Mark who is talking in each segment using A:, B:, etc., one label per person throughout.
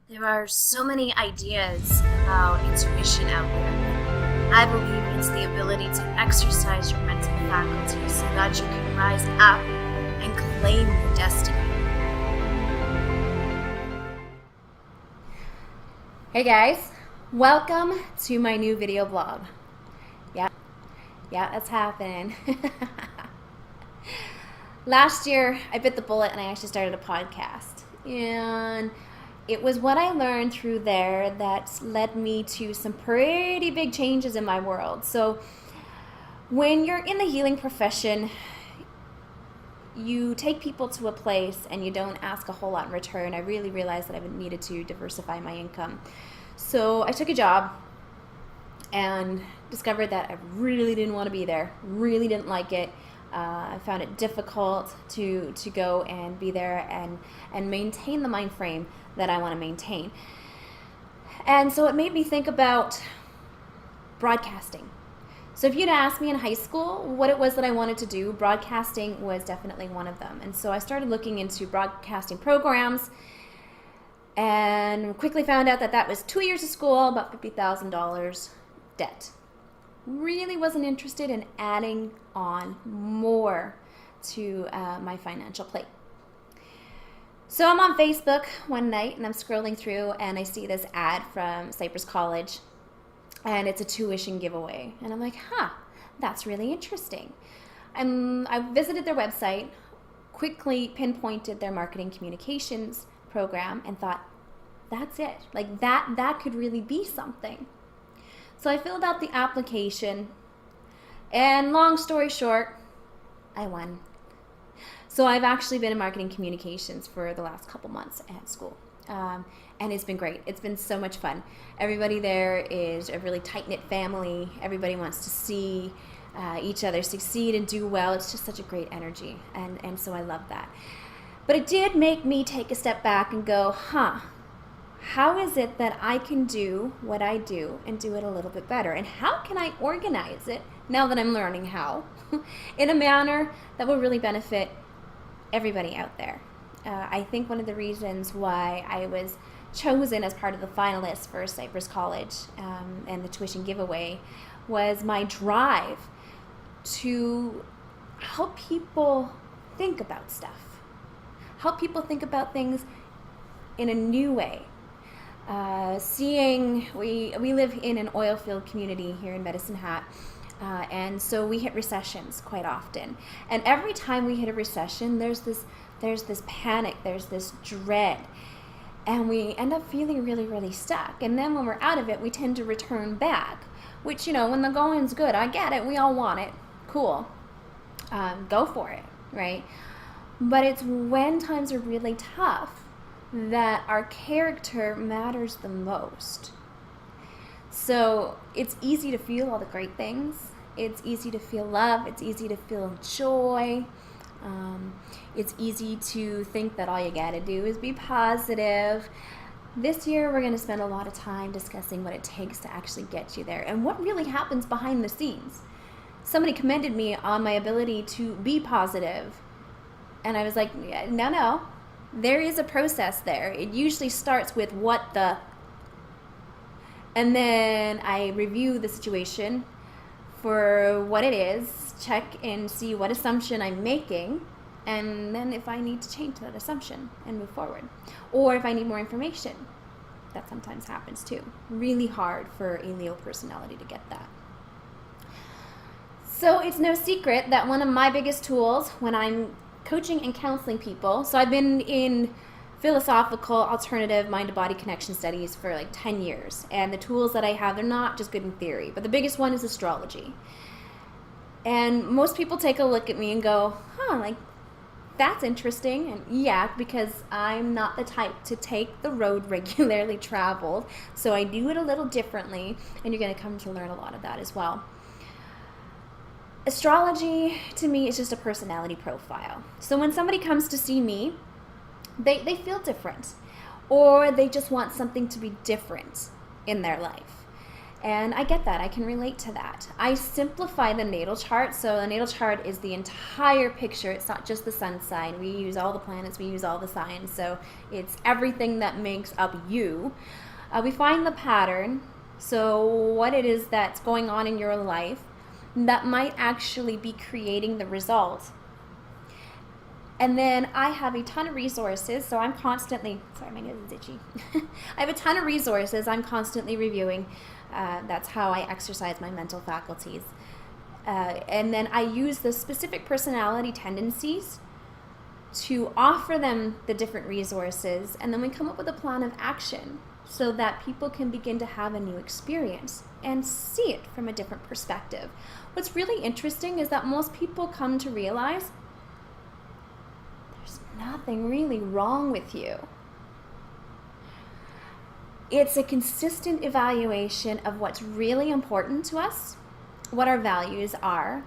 A: There are so many ideas about intuition out there. I believe it's the ability to exercise your mental faculties so that you can rise up and claim your destiny.
B: Hey guys, welcome to my new video blog. Yeah, that's happening. Last year, I bit the bullet and I actually started a podcast. And it was what I learned through there that led me to some pretty big changes in my world. So when you're in the healing profession, you take people to a place and you don't ask a whole lot in return. I really realized that I needed to diversify my income. So I took a job and discovered that I really didn't want to be there, really didn't like it. I found it difficult to go and be there and maintain the mind frame that I want to maintain. And so it made me think about broadcasting. So if you'd asked me in high school what it was that I wanted to do, broadcasting was definitely one of them. And so I started looking into broadcasting programs and quickly found out that that was 2 years of school, about $50,000 debt. Really wasn't interested in adding on more to my financial plate. So I'm on Facebook one night and I'm scrolling through and I see this ad from Cypress College and it's a tuition giveaway. And I'm like, that's really interesting. I visited their website, quickly pinpointed their marketing communications program and thought, that's it. Like that could really be something. So I filled out the application and long story short, I won. So I've actually been in marketing communications for the last couple months at school. And it's been great. It's been so much fun. Everybody there is a really tight-knit family. Everybody wants to see each other succeed and do well. It's just such a great energy. And so I love that. But it did make me take a step back and go, how is it that I can do what I do and do it a little bit better? And how can I organize it, now that I'm learning how, in a manner that will really benefit everybody out there? I think one of the reasons why I was chosen as part of the finalists for Cypress College and the tuition giveaway was my drive to help people think about stuff, help people think about things in a new way. We live in an oil field community here in Medicine Hat, and so we hit recessions quite often. And every time we hit a recession, there's this panic, there's this dread, and we end up feeling really, really stuck. And then when we're out of it, we tend to return back, which, when the going's good, I get it, we all want it, cool, go for it, right? But it's when times are really tough that our character matters the most. So it's easy to feel all the great things. It's easy to feel love. It's easy to feel joy. It's easy to think that all you gotta do is be positive. This year we're gonna spend a lot of time discussing what it takes to actually get you there and what really happens behind the scenes. Somebody commended me on my ability to be positive, and I was like, no. There is a process there. It usually starts with what the, and then I review the situation for what it is, check and see what assumption I'm making, and then if I need to change that assumption and move forward. Or if I need more information. That sometimes happens too. Really hard for a Leo personality to get that. So it's no secret that one of my biggest tools when I'm coaching and counseling people. So I've been in philosophical alternative mind-to-body connection studies for like 10 years. And the tools that I have, they're not just good in theory, but the biggest one is astrology. And most people take a look at me and go, that's interesting. And yeah, because I'm not the type to take the road regularly traveled. So I do it a little differently, and you're going to come to learn a lot of that as well. Astrology, to me, is just a personality profile. So when somebody comes to see me, they feel different, or they just want something to be different in their life. And I get that. I can relate to that. I simplify the natal chart. So the natal chart is the entire picture. It's not just the sun sign. We use all the planets. We use all the signs. So it's everything that makes up you. We find the pattern. So what it is that's going on in your life that might actually be creating the result. And then I have a ton of resources, so I'm constantly, sorry, my nose is itchy. I have a ton of resources I'm constantly reviewing. That's how I exercise my mental faculties. And then I use the specific personality tendencies to offer them the different resources, and then we come up with a plan of action so that people can begin to have a new experience and see it from a different perspective. What's really interesting is that most people come to realize there's nothing really wrong with you. It's a consistent evaluation of what's really important to us, what our values are,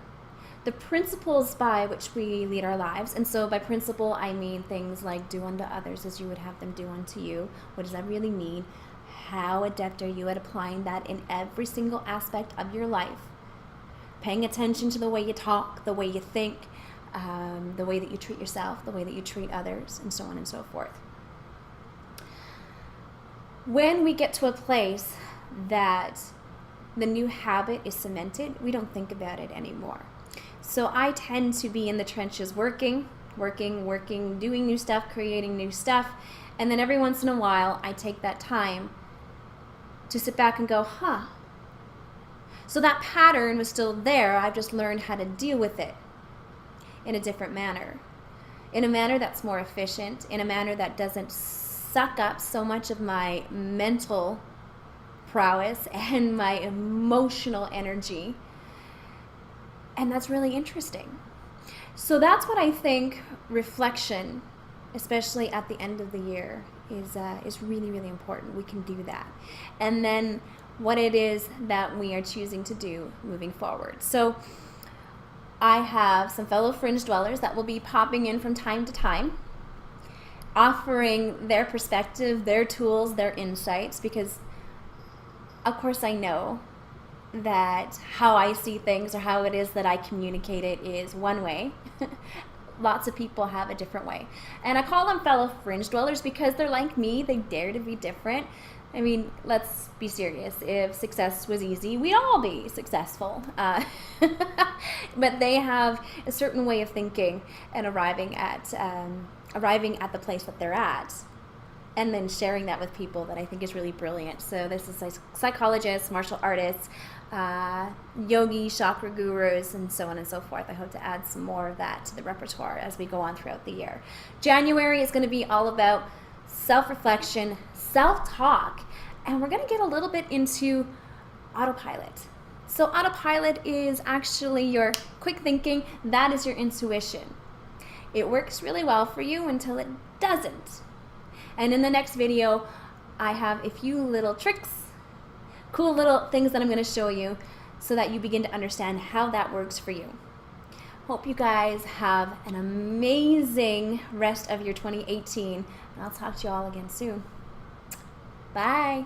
B: the principles by which we lead our lives. And so by principle, I mean things like do unto others as you would have them do unto you. What does that really mean? How adept are you at applying that in every single aspect of your life? Paying attention to the way you talk, the way you think, the way that you treat yourself, the way that you treat others, and so on and so forth. When we get to a place that the new habit is cemented, we don't think about it anymore. So I tend to be in the trenches working, doing new stuff, creating new stuff, and then every once in a while I take that time to sit back and go, so that pattern was still there, I've just learned how to deal with it in a different manner. In a manner that's more efficient, in a manner that doesn't suck up so much of my mental prowess and my emotional energy. And that's really interesting. So that's what I think reflection, especially at the end of the year, is really, really important. We can do that. And then what it is that we are choosing to do moving forward. So I have some fellow fringe dwellers that will be popping in from time to time, offering their perspective, their tools, their insights, because of course I know that how I see things or how it is that I communicate it is one way. Lots of people have a different way. And I call them fellow fringe dwellers because they're like me. They dare to be different. I mean, let's be serious. If success was easy, we'd all be successful. But they have a certain way of thinking and arriving at the place that they're at, and then sharing that with people that I think is really brilliant. So this is psychologists, martial artists, yogi, chakra gurus, and so on and so forth. I hope to add some more of that to the repertoire as we go on throughout the year. January is going to be all about self-reflection, self-talk, and we're going to get a little bit into autopilot. So autopilot is actually your quick thinking. That is your intuition. It works really well for you until it doesn't. And in the next video, I have a few little tricks, cool little things that I'm going to show you so that you begin to understand how that works for you. Hope you guys have an amazing rest of your 2018, and I'll talk to you all again soon. Bye.